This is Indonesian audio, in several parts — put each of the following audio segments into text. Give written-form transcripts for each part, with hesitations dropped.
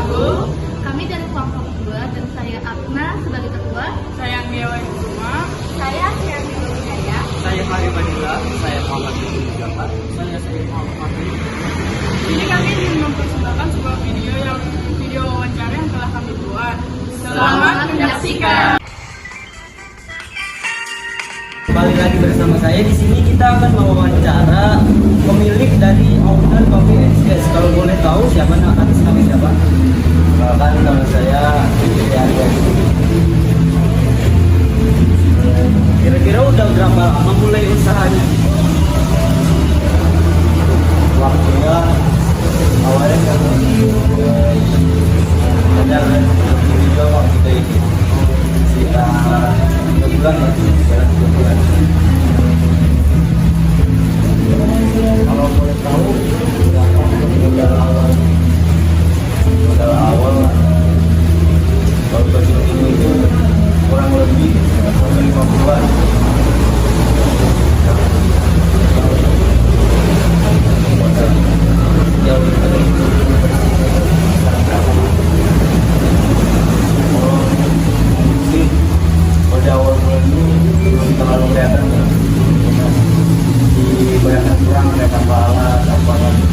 wabarakatuh. Kami dari kelompok 2 dan saya Atna sebagai ketua. Saya Anggia Kusuma. Saya Tiani Wijaya. Saya Hari Badila, saya Muhammad Yusuf Jafar, saya Sayyid Muhammad Fahri. Ini kami ingin mempersembahkan sebuah video wawancara yang telah kami buat. Selamat menyaksikan. Kembali lagi bersama saya. Di sini kita akan mewawancara pemilik dari owner Coffee Exchange. Kalau boleh tahu siapa atas nama siapa? Perkenalkan, nama saya Arya. Kira-kira udah berapa lama mulai usahanya? Waktunya awalnya karena banyak video waktu itu sekitar 2 bulan lah, sekitar 2 bulan. Kalau boleh tahu modal awal kalau bagi ini itu kurang lebih 5 bulan. Jauh dari pada awal bulan ini belum terlalu kelihatan ya. Di banyak kurang kelihatan balas apa lagi.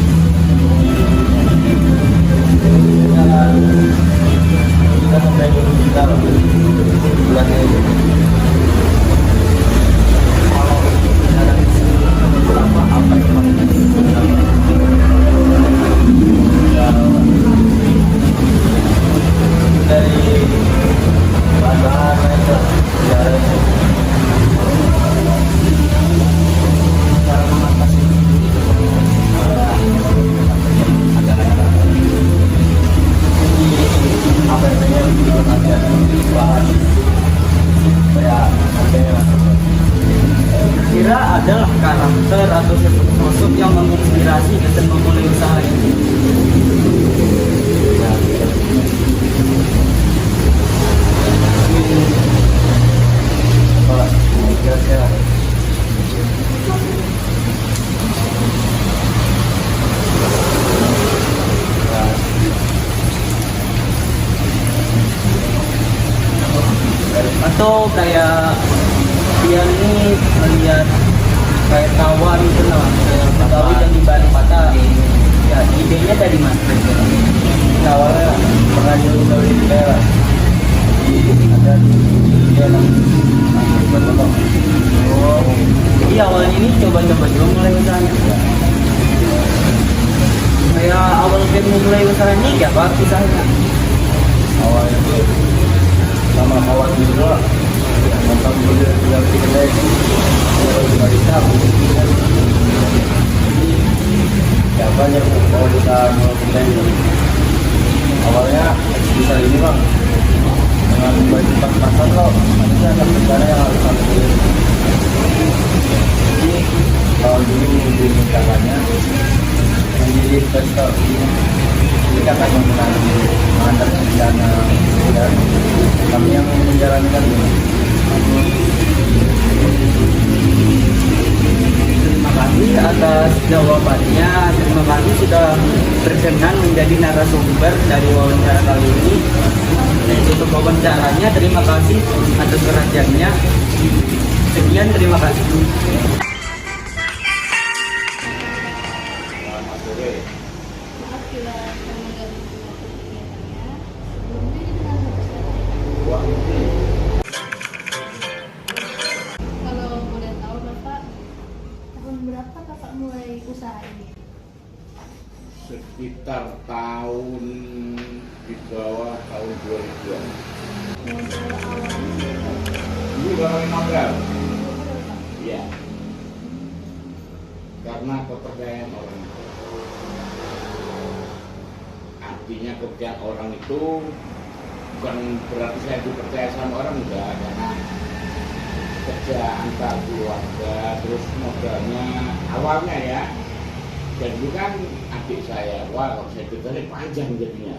Kita sampai 20 juta bulannya itu. Kalau sekarang apa dari bahan itu cara mengatasi apa yang ada bahan supaya harganya Kira adalah karakter atau sosok yang menginspirasi dan memulai usaha ini. kira-kira Atau kayak dia ini melihat kayak kawan gitu loh, Betawi yang di Bali patah. Ya, idenya dari mana? awalnya pernah jauh-jauh di daerah ada dia betul. Oh, jadi awalnya ini coba-coba dulu mulai usahanya. Kayak awal dia mulai usaha ini ya Pak, usahanya. Awalnya itu sama kawan juga nonton dulu tinggal di kedai kalau cuma dicabut siapa aja kalau kita mau kedai awalnya bisa ini bang dengan baju pas-pasan loh maksudnya ada negara yang harus ambil jadi kalau dulu di caranya menjadi investor ini kakak yang mengantar ke sana dan kami yang menjalankan ini. Terima kasih atas jawabannya. Terima kasih sudah berkenan menjadi narasumber dari wawancara kali ini. Dan untuk wawancaranya, terima kasih atas perhatiannya. Sekian, terima kasih. Selamat sore. Maaf bila kami mengganggu kegiatannya. Sebelumnya kita Wah, kalau boleh tahu Bapak, tahun berapa Bapak mulai usaha ini? Sekitar tahun di bawah tahun 2000-an. Modal awalnya Dulu barang modal, berapa Pak? iya. Karena kepercayaan orang. Artinya kepercayaan orang itu bukan berarti saya itu percaya sama orang, enggak. Karena kerja antar keluarga, terus modalnya awalnya ya. Dan itu kan adik saya, wah kalau saya ditarik panjang jadinya.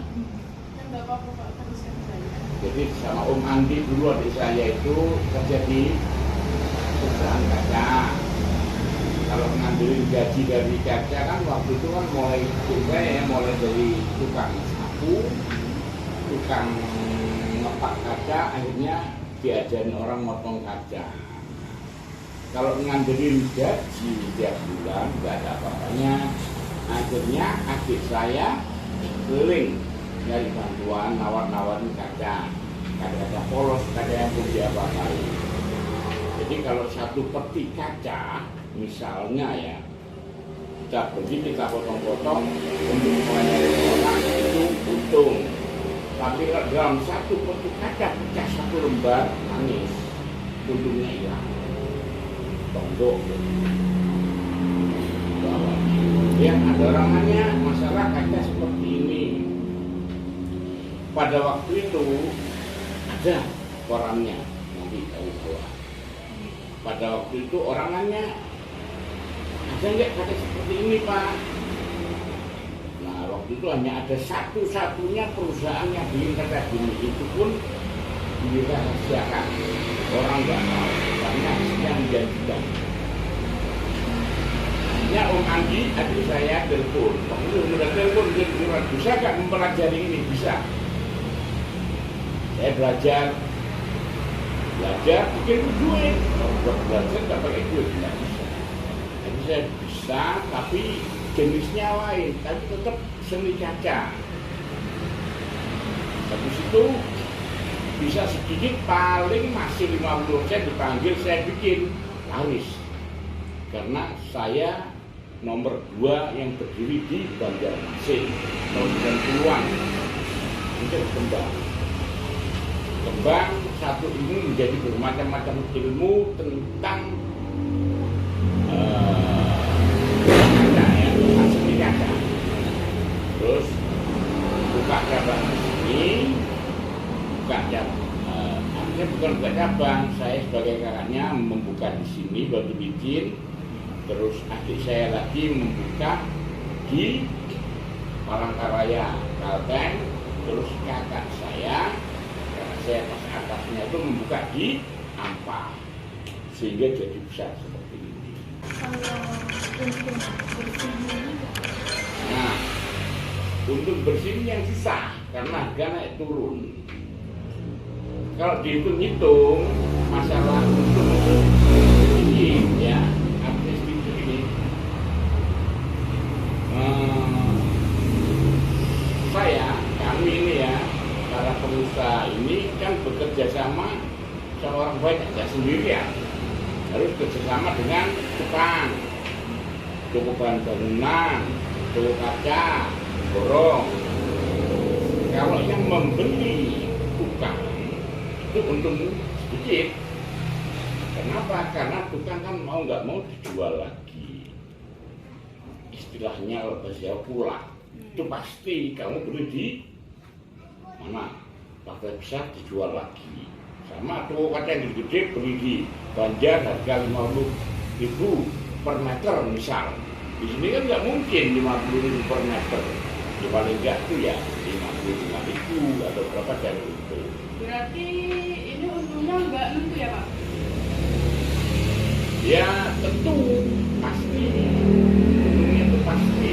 Enggak apa-apa Pak, teruskan saya. Jadi sama Om Andi dulu adik saya itu kerja di perusahaan kaca. Kalau ngambilin gaji dari kaca kan waktu itu kan mulai juga ya, mulai dari tukang sapu, tukang ngepak kaca, akhirnya diajarin orang motong kaca. Kalau ngandelin gaji tiap bulan nggak ada apa-apanya. Akhirnya adik saya keliling nyari bantuan, nawar-nawarin kaca. Kadang-kadang polos, kadang pun diapa-apain. Jadi kalau satu peti kaca, misalnya ya, kita beli, kita potong-potong untuk melayani orang itu untung. Tapi kalau dalam satu peti kaca pecah satu lembar, nangis, untungnya hilang. Tonggok. Ya, ada orangannya masalah kaca seperti ini. Pada waktu itu ada korannya, nanti tahu bahwa pada waktu itu orangannya ada nggak kaca seperti ini, Pak? Nah, waktu itu hanya ada satu-satunya perusahaan yang bikin kaca gini, itu pun dirahasiakan, orang nggak tahu karena hasilnya menjanjikan. Ya, Om Andi, adik saya telepon. Waktu itu sudah telepon, dia bisa nggak mempelajari ini? Bisa. Saya belajar, bikin duit. Kalau belajar nggak pakai duit, nggak bisa. Jadi saya bisa, tapi jenisnya lain, tapi tetap seni kaca. Habis itu bisa sedikit, paling masih 50% dipanggil, saya bikin laris. Karena saya nomor 2 yang berdiri di Banjarmasin tahun 90-an untuk kembang satu ini menjadi bermacam-macam ilmu tentang kaca ya, tentang seni kaca. Terus buka cabang di sini, artinya bukan buka cabang, saya sebagai kakaknya membuka di sini batu licin. Terus adik saya lagi membuka di Palangkaraya, Kalteng. Terus kakak saya, pas atasnya itu membuka di Ampang, sehingga jadi besar seperti ini. Nah, untuk bersih yang susah karena harga naik turun. Kalau dihitung-hitung masalah untung ini ya, kami ini ya, para pengusaha ini kan bekerja sama orang banyak, tidak sendirian. Harus bekerjasama dengan tukang, toko bahan bangunan, toko kaca, borong. Kalau yang membeli tukang itu untung sedikit. Kenapa? Karena tukang kan mau nggak mau dijual lagi. Istilahnya kalau bahasa pula. Itu pasti kamu beli di mana pasar besar dijual lagi. Sama tuh kaca yang gede beli di Banjar harga 50.000 per meter misal. Di sini kan nggak mungkin 50.000 per meter. Ya paling nggak tuh ya 55.000 atau berapa dari itu. Berarti ini untungnya nggak nentu ya, Pak? Ya tentu pasti, untungnya itu pasti.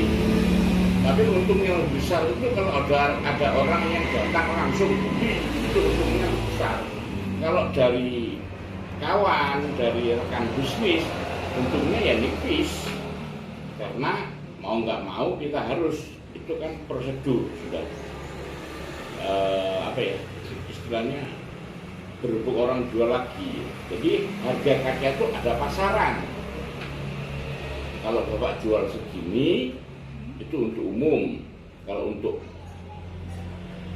Tapi untung yang besar itu kalau ada orang yang datang langsung beli, itu untungnya besar. Kalau dari kawan, dari rekan bisnis, untungnya ya nipis. Karena mau nggak mau kita harus, itu kan prosedur sudah istilahnya berhubung orang jual lagi. Jadi harga kaca itu ada pasaran. Kalau Bapak jual segini, itu untuk umum. Kalau untuk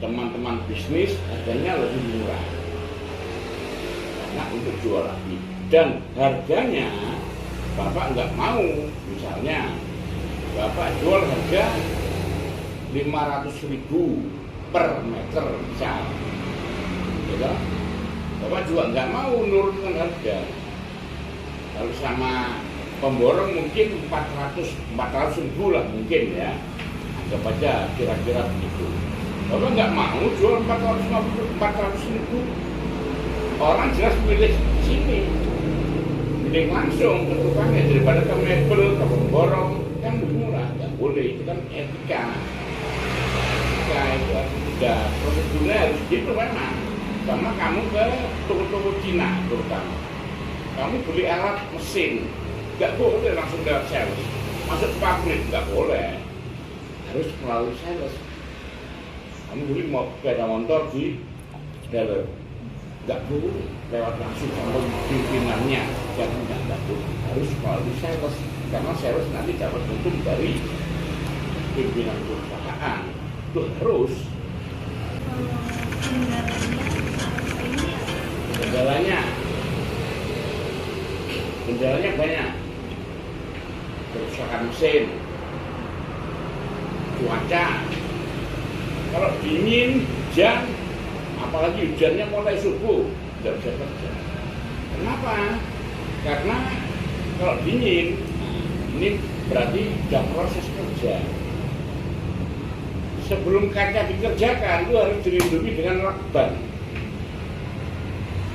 teman-teman bisnis harganya lebih murah karena untuk jual lagi, dan harganya Bapak nggak mau, misalnya Bapak jual harga 500.000 per meter misal, gitu. Bapak juga nggak mau nurunkan harga. Kalau sama pemborong mungkin 400.000 lah mungkin ya, anggap aja kira-kira begitu. Bapak nggak mau jual 400.000, orang jelas pilih di sini, pilih langsung ke tukangnya daripada ke mebel, ke pemborong, kan lebih murah. Nggak boleh, itu kan etika. Etika itu udah prosedurnya Gitu memang. Sama kamu ke toko-toko Cina terutama. Kamu beli alat mesin, nggak boleh langsung lewat sales. Masuk pabrik nggak boleh, harus melalui sales. Kamu beli mau sepeda motor di dealer, nggak boleh lewat langsung sama pimpinannya, jangan nggak boleh, harus melalui sales. Karena sales nanti dapat untung dari pimpinan perusahaan, itu harus. Kendalanya banyak, kerusakan mesin, cuaca. Kalau dingin, hujan, apalagi hujannya mulai subuh, tidak bisa kerja. Kenapa? Karena kalau dingin, ini berarti sudah proses kerja. Sebelum kaca dikerjakan, itu harus dilindungi dengan lakban.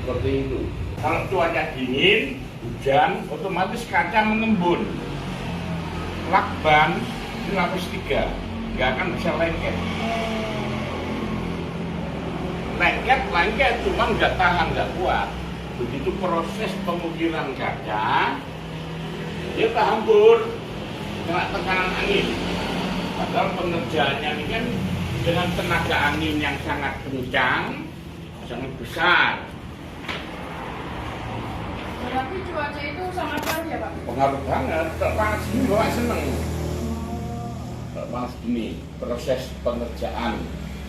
Seperti itu. Kalau cuaca dingin, hujan, otomatis kaca mengembun. Lakban di lapis 3, nggak akan bisa lengket. Lengket, cuma nggak tahan, nggak kuat. Begitu proses pengukiran kaca, dia terhambur, kena tekanan angin. Padahal pengerjaannya ini kan dengan tenaga angin yang sangat kencang, sangat besar. Berarti cuaca itu sangat pengaruh ya Pak? Pengaruh banget, terpanas gini bawa seneng. Terpanas gini, proses pengerjaan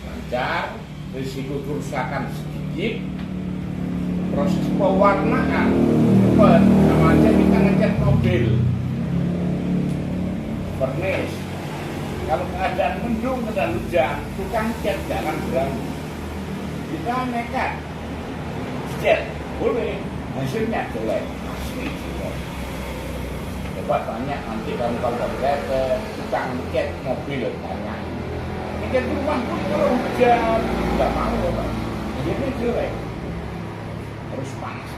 lancar, risiko kerusakan sedikit, proses pewarnaan cepat, sama aja kita ngecat mobil, vernis. Kalau keadaan mendung dan hujan, tukang cat jangan berani. Kita nekat, cat boleh, hasilnya jelek, asli jelek. Coba tanya nanti kamu kalau lihat ke tukang cat mobil, tanya. Cat rumah pun kalau hujan, nggak mau Pak. Jadi jelek, harus panas.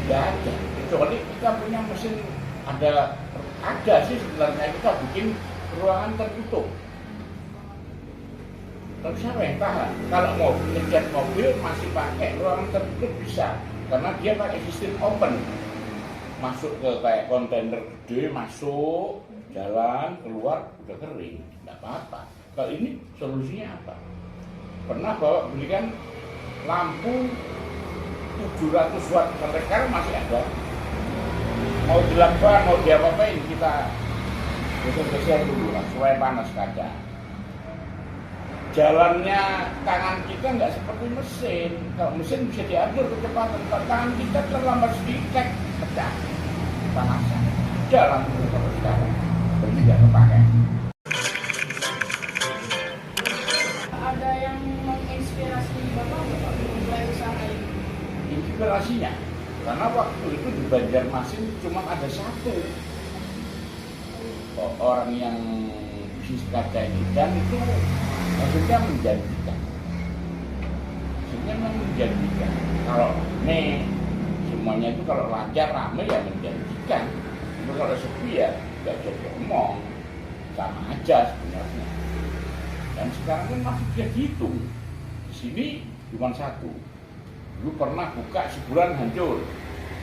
Nggak ada. Kecuali kita punya mesin, ada sih sebenarnya kita bikin ruangan tertutup. Tapi siapa yang tahan? Kalau mau ngecat mobil masih pakai ruangan tertutup bisa, karena dia pakai sistem open. Masuk ke kayak kontainer gede, masuk, jalan, keluar, udah kering, nggak apa-apa. Kalau ini solusinya apa? Pernah bawa belikan lampu 700 watt sampai sekarang masih ada. Mau dilakban, mau diapa-apain, kita geser dulu lah, supaya panas kaca. Jalannya tangan kita nggak seperti mesin. Kalau mesin bisa diatur kecepatan, kalau tangan kita terlambat sedikit, pecah panasnya. Jalan terus sekarang, berarti nggak kepakai. Ada yang menginspirasi Bapak untuk mulai usaha ini? Inspirasinya, karena waktu itu di Banjarmasin cuma ada satu orang yang bisnis kaca ini, dan itu maksudnya menjanjikan. Maksudnya menjanjikan. Kalau nih semuanya itu kalau lancar rame ya menjanjikan. Tapi kalau sepi ya nggak jadi ngomong, sama aja sebenarnya. Dan sekarang kan masih bisa dihitung. Di sini cuma satu. Dulu pernah buka sebulan hancur.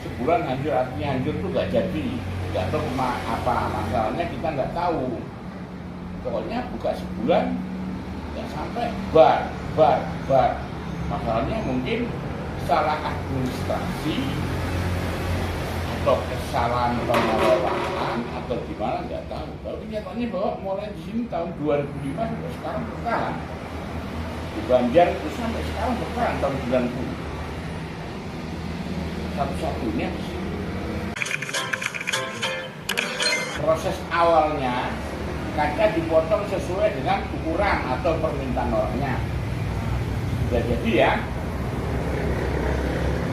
Sebulan hancur artinya hancur itu nggak jadi. Nggak tahu apa masalahnya, kita nggak tahu. Pokoknya buka sebulan nggak sampai bar. Masalahnya mungkin salah administrasi atau kesalahan pengelolaan atau gimana nggak tahu. Tapi nyatanya bahwa mulai di sini tahun 2005 sampai sekarang bertahan. Di Banjar itu sampai sekarang bertahan tahun 90. Satu-satunya di sini. Proses awalnya kaca dipotong sesuai dengan ukuran atau permintaan orangnya. Sudah jadi ya,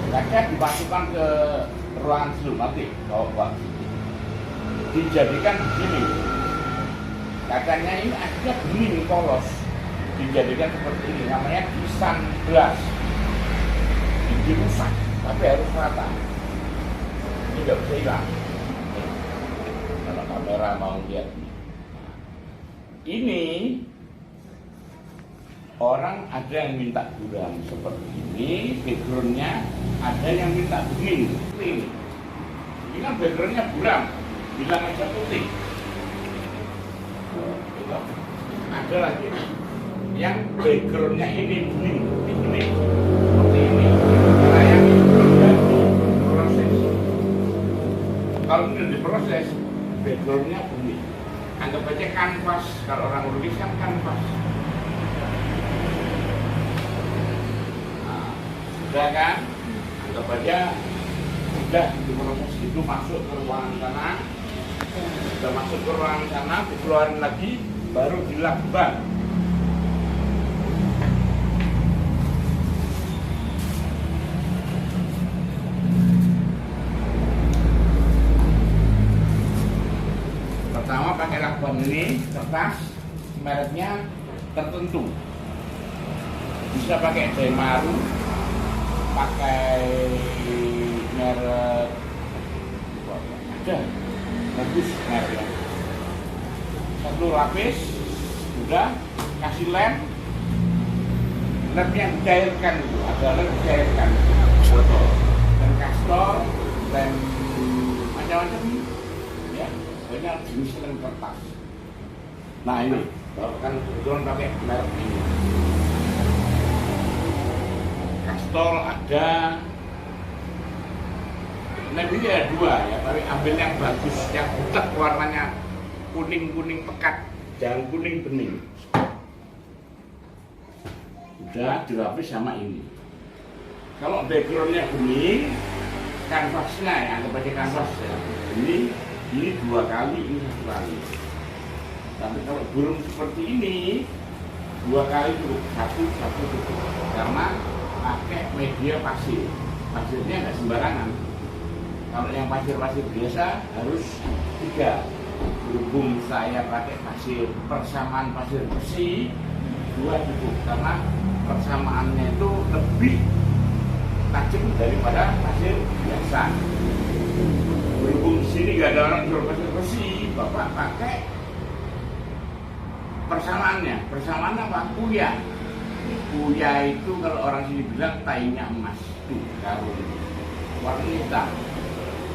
kaca dimasukkan ke ruangan sebelum mati, dijadikan begini. Kacanya ini akhirnya bening polos, dijadikan seperti ini, namanya desain glass. Dirusak, tapi harus rata. Ini nggak bisa hilang. Kalau kamera mau lihat, ini orang ada yang minta buram seperti ini, backgroundnya ada yang minta begini. Ini kan backgroundnya buram, bilang aja putih. Ada lagi yang backgroundnya ini bening, seperti ini. Nah, yang itu belum diproses. Kalau ini diproses, backgroundnya bening. Anggap aja kanvas, kalau orang lukis kan kanvas. Nah, sudah kan? Anggap aja sudah diproses itu, masuk ke ruangan sana. Sudah masuk ke ruangan sana, dikeluarin lagi, baru dilakban. Pertama pakai lakban ini, kertas, mereknya tertentu. Bisa pakai Daimaru, pakai merek ada, bagus mereknya. Satu lapis, sudah kasih lem yang dicairkan itu, ada lem dicairkan, dan kastor, lem macam-macam, ya. Banyak jenis lem kertas. Nah ini, kan kebetulan pakai merek ini. Kastor ada, lem ini ada dua ya, tapi ambil yang bagus, yang butek warnanya kuning-kuning pekat, jangan kuning bening. Udah dilapis sama ini. Kalau backgroundnya bening, kanvasnya ya, sebagai kanvas ya, ini 2 kali, ini 1 kali. Tapi kalau burung seperti ini 2 kali cukup, satu cukup, karena pakai media pasir. Pasirnya nggak sembarangan. Kalau yang pasir-pasir biasa harus 3. Berhubung saya pakai pasir, persamaan pasir bersih 2 cukup, karena persamaannya itu lebih tajam daripada pasir biasa. Berhubung di sini nggak ada orang jual pasir bersih, bapak pakai persamaannya. Persamaan apa? Kuya. Kuya itu kalau orang sini bilang tainya emas, tuh karung warna hitam.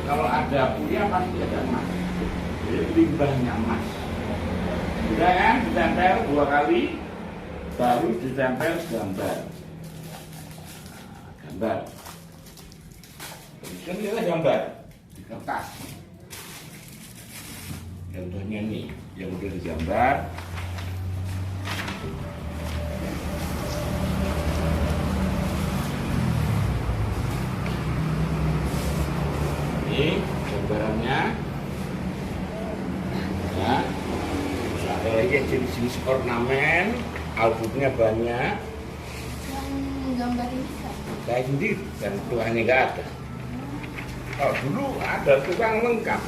Kalau ada kuya pasti ada emas. Jadi limbahnya emas. Sudah kan, ditempel 2 kali, baru ditempel gambar. Gambar. Terus kan kita gambar di kertas. Contohnya nih, yang udah digambar. Ini gambarannya. Ya, ada lagi yang jenis-jenis ornamen, albumnya banyak. Yang gambar ini kan? Saya sendiri dan tukangnya nggak ada. Kalau dulu ada tukang lengkap.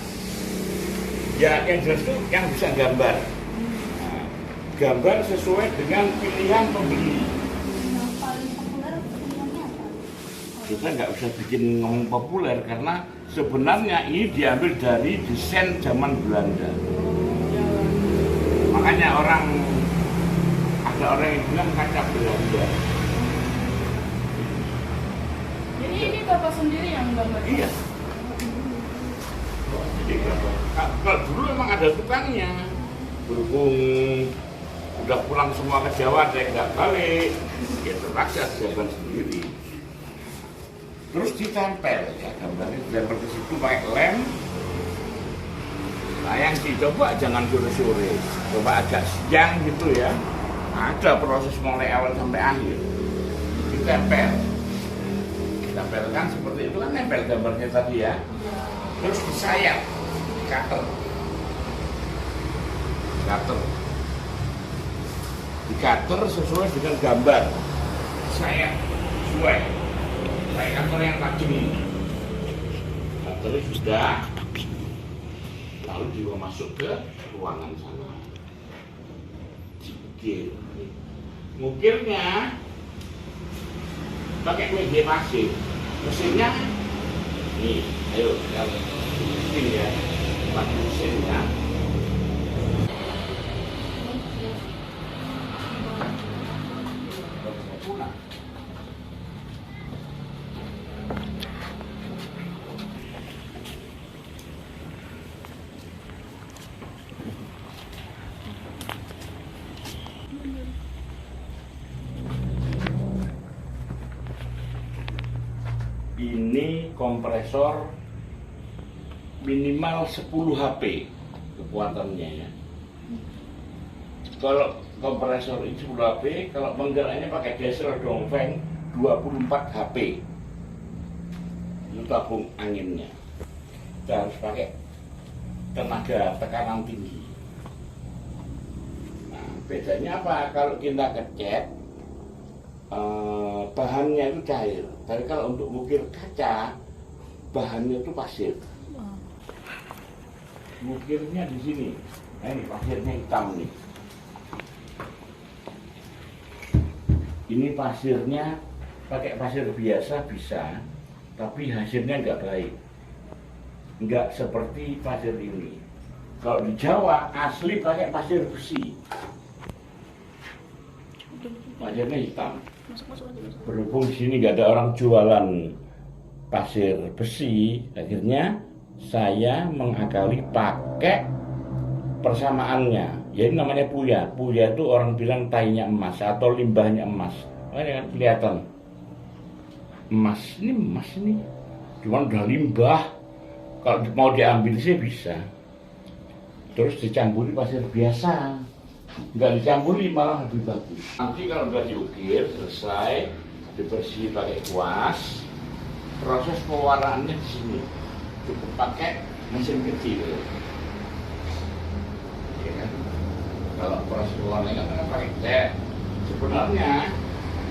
Ya yang jelas itu yang bisa gambar. Nah, gambar sesuai dengan pilihan pembeli. Yang paling populer pilihannya apa? Kita nggak usah bikin ngomong populer karena sebenarnya ini diambil dari desain zaman Belanda. Makanya ada orang yang bilang kaca Belanda. Jadi ini bapak sendiri yang gambar? Iya. Jadi kalau dulu memang ada tukangnya. Berhubung udah pulang semua ke Jawa, ada yang nggak balik, ya terpaksa gambar sendiri. Terus ditempel ya gambarnya, ditempel ke situ pakai lem. Nah yang dicoba jangan sore-sore, coba agak siang gitu ya. Ada proses mulai awal sampai akhir. Ditempel. Ditempelkan seperti itu kan nempel gambarnya tadi ya. Terus disayat, cutter. Di-cutter sesuai dengan gambar. Sayat sesuai. Saya cutter yang tajam ini. Cutter sudah. Lalu juga masuk ke ruangan sana. Dikir. Ngukirnya pakai media pasir. Mesinnya nih, ayo kalau mesin ya, pakai mesinnya. kompresor minimal 10 HP kekuatannya ya. Kalau kompresor ini 10 HP, kalau penggeraknya pakai diesel dongfeng 24 HP. Itu tabung anginnya. Kita harus pakai tenaga tekanan tinggi. Nah, bedanya apa? Kalau kita ngecat, bahannya itu cair. Tapi kalau untuk mukir kaca, bahannya itu pasir. Mukirnya di sini. Nah, ini pasirnya hitam nih. Ini pasirnya pakai pasir biasa bisa, tapi hasilnya nggak baik. Nggak seperti pasir ini. Kalau di Jawa asli pakai pasir besi. Pasirnya hitam. Berhubung di sini nggak ada orang jualan pasir besi, akhirnya saya mengakali pakai persamaannya. Ya ini namanya puya. Puya itu orang bilang tainya emas atau limbahnya emas. Ini kan kelihatan emas ini. Cuman udah limbah. Kalau mau diambil sih bisa. Terus dicampuri pasir biasa. Nggak dicampuri malah lebih bagus. Nanti kalau udah diukir selesai, dibersih pakai kuas. Proses pewarnaannya di sini. Cukup pakai mesin kecil. Ya kan? Kalau proses pewarnanya kan pakai cat. Sebenarnya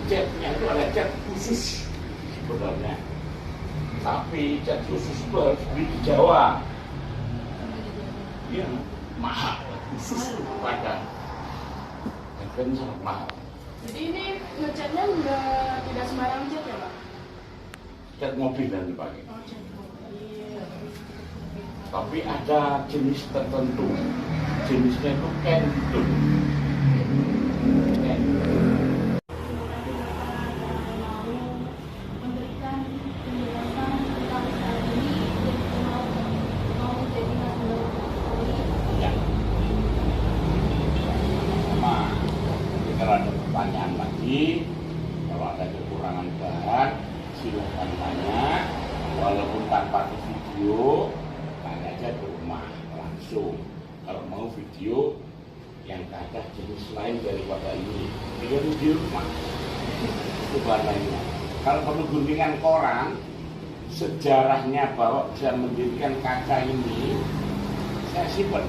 catnya itu ada cat khusus sebenarnya. Tapi cat khusus itu harus beli di Jawa. Iya, mahal. Khusus pada dan sangat mahal. Jadi ini ngecatnya tidak sembarang cat ya Pak? Cat mobil yang dipakai. Oh, cat mobil. Tapi ada jenis tertentu. Jenisnya itu kentul. Memberikan penjelasan tentang hal ini dan mau jadi narasumber. Ya. Sama. Kalau ada pertanyaan lagi, kalau ada kekurangan bahan, silakan tanya. Walaupun tanpa di video, tanya aja ke rumah langsung. Kalau mau video yang ada jenis lain daripada ini, video di rumah. Itu bahan lainnya. Kalau perlu guntingan koran, sejarahnya bahwa bisa mendirikan kaca ini, saya simpan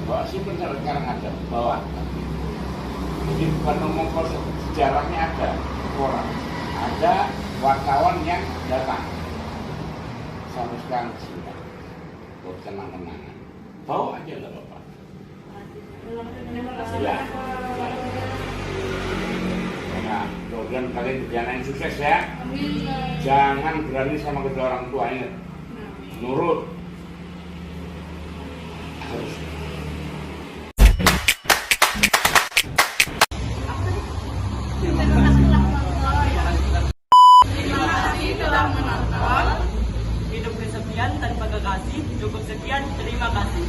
sekarang ada bawah. Jadi bukan ngomong kosong, sejarahnya ada koran, ada wartawan yang datang sampai sekarang sini buat kenang-kenangan. Bawa aja nggak apa-apa. Ya. Nah, kemudian kalian kerjaan yang sukses ya. Jangan berani sama kedua orang tua, ingat. Nurut. Harus. Terima kasih telah menonton. Hidup kesepian tanpa kekasih, cukup sekian, terima kasih.